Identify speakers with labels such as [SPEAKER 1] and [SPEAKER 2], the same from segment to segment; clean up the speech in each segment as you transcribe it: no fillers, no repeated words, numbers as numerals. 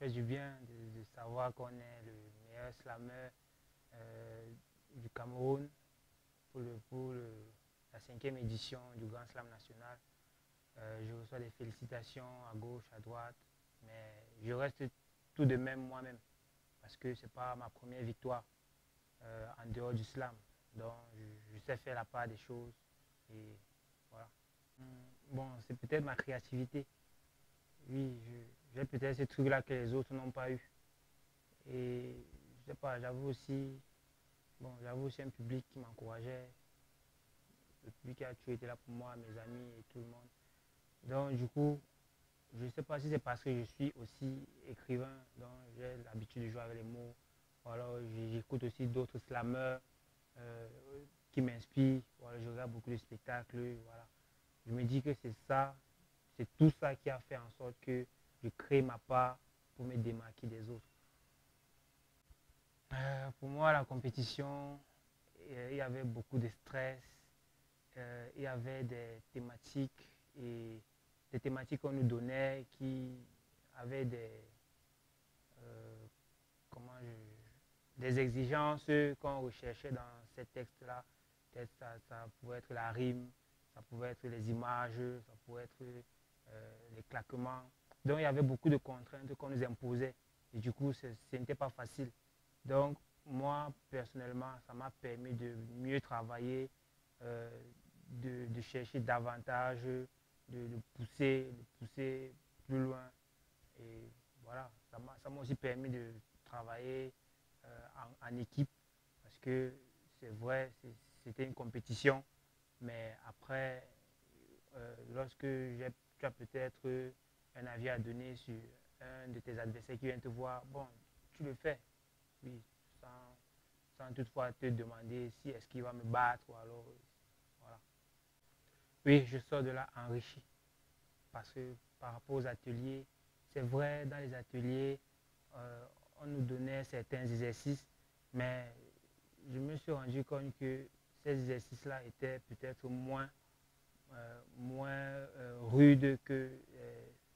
[SPEAKER 1] fait du bien de savoir qu'on est le meilleur slameur du Cameroun pour la cinquième édition du Grand Slam national. Je reçois des félicitations à gauche, à droite, mais je reste tout de même moi-même parce que ce n'est pas ma première victoire en dehors du slam. Donc, je sais faire la part des choses et voilà. Bon, c'est peut-être ma créativité. Oui, j'ai peut-être ce truc-là que les autres n'ont pas eu. Et je sais pas, j'avoue aussi un public qui m'encourageait, le public qui a toujours été là pour moi, mes amis et tout le monde. Donc du coup, je ne sais pas si c'est parce que je suis aussi écrivain, donc j'ai l'habitude de jouer avec les mots, ou alors j'écoute aussi d'autres slameurs euh, qui m'inspirent, voilà, je regarde beaucoup de spectacles, voilà. Je me dis que c'est ça, c'est tout ça qui a fait en sorte que je crée ma part pour me démarquer des autres. Pour moi, la compétition, il y avait beaucoup de stress, il y avait des thématiques qu'on nous donnait qui avaient euh, comment des exigences qu'on recherchait dans ces textes-là. Peut-être ça pouvait être la rime, ça pouvait être les images, ça pouvait être les claquements. Donc il y avait beaucoup de contraintes qu'on nous imposait et du coup ce n'était pas facile. Donc moi personnellement ça m'a permis de mieux travailler, euh, de chercher davantage, de pousser plus loin. Et voilà, ça m'a aussi permis de travailler en équipe parce que c'est vrai, c'était une compétition, mais après, lorsque tu as peut-être un avis à donner sur un de tes adversaires qui vient te voir, bon, tu le fais, oui, sans, sans toutefois te demander si est-ce qu'il va me battre ou alors, voilà. Oui, je sors de là enrichi parce que par rapport aux ateliers, c'est vrai, dans les ateliers, euh, on nous donnait certains exercices, mais je me suis rendu compte que ces exercices-là étaient peut-être moins rudes que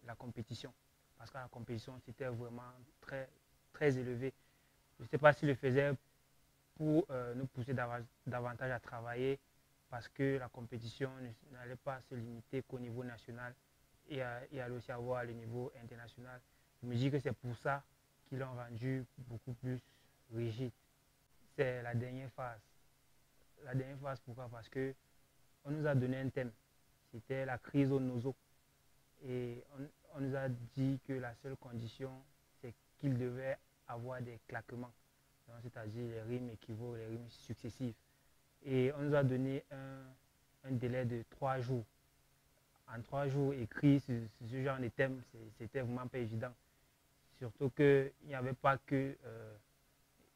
[SPEAKER 1] la compétition. Parce que la compétition, c'était vraiment très, très élevé. Je ne sais pas s'ils le faisaient pour nous pousser davantage à travailler, parce que la compétition n'allait pas se limiter qu'au niveau national et allait aussi avoir le niveau international. Je me dis que c'est pour ça qu'ils l'ont rendu beaucoup plus rigide. C'est la dernière phase. La dernière phase, pourquoi? Parce que on nous a donné un thème. C'était la crise au nozo. Et on nous a dit que la seule condition, c'est qu'il devait avoir des claquements. C'est-à-dire les rimes équivaut, les rimes successives. Et on nous a donné un délai de 3 jours. En 3 jours, écrit ce genre de thème, c'était vraiment pas évident. Surtout qu'il n'y avait pas que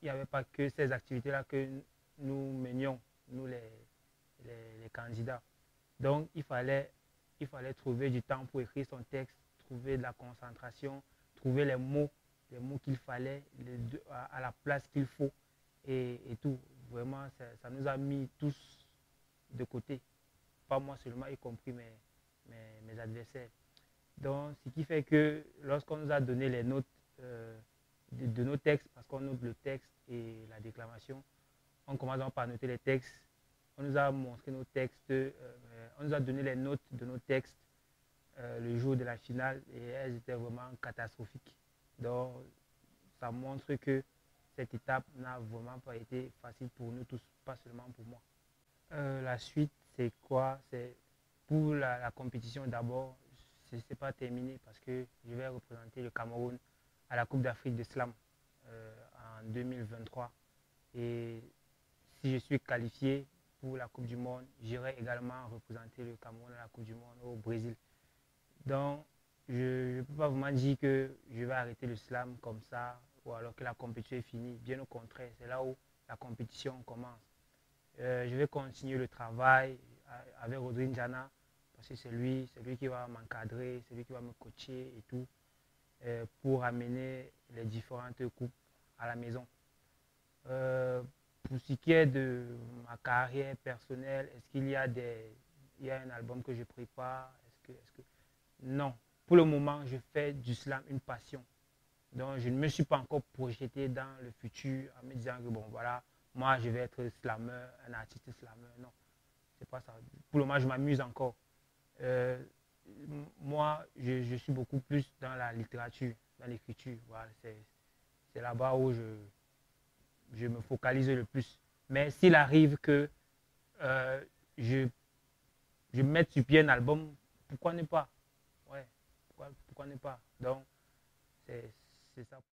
[SPEAKER 1] il n'y avait pas que ces activités-là que nous menions, nous les candidats. Donc il fallait trouver du temps pour écrire son texte, trouver de la concentration, trouver les mots qu'il fallait, à la place qu'il faut et tout. Vraiment, ça nous a mis tous de côté. Pas moi seulement, y compris mes adversaires. Donc, ce qui fait que lorsqu'on nous a donné les notes de nos textes, parce qu'on note le texte et la déclamation, on commence donc par noter les textes. On nous a montré nos textes, on nous a donné les notes de nos textes le jour de la finale et elles étaient vraiment catastrophiques. Donc, ça montre que cette étape n'a vraiment pas été facile pour nous tous, pas seulement pour moi. La suite, c'est quoi? C'est pour la compétition d'abord, ce n'est pas terminé parce que je vais représenter le Cameroun à la Coupe d'Afrique de Slam en 2023. Et si je suis qualifié pour la Coupe du Monde, j'irai également représenter le Cameroun à la Coupe du Monde au Brésil. Donc, je ne peux pas vraiment dire que je vais arrêter le slam comme ça ou alors que la compétition est finie. Bien au contraire, c'est là où la compétition commence. Je vais continuer le travail avec Rodrigue Jana parce que c'est lui qui va m'encadrer, c'est lui qui va me coacher et tout pour amener les différentes coupes à la maison. Pour ce qui est de ma carrière personnelle, est-ce qu'il y a il y a un album que je prépare? Non. Pour le moment, je fais du slam une passion. Donc, je ne me suis pas encore projeté dans le futur en me disant que, bon, voilà, moi, je vais être slammer, un artiste slammer. Non, c'est pas ça. Pour le moment, je m'amuse encore. Euh, Moi, je suis beaucoup plus dans la littérature, dans l'écriture. Voilà, c'est là-bas où je me focalise le plus. Mais s'il arrive que euh, je, je mette sur pied un album, pourquoi ne pas? Ouais, pourquoi ne pas? Donc, c'est ça.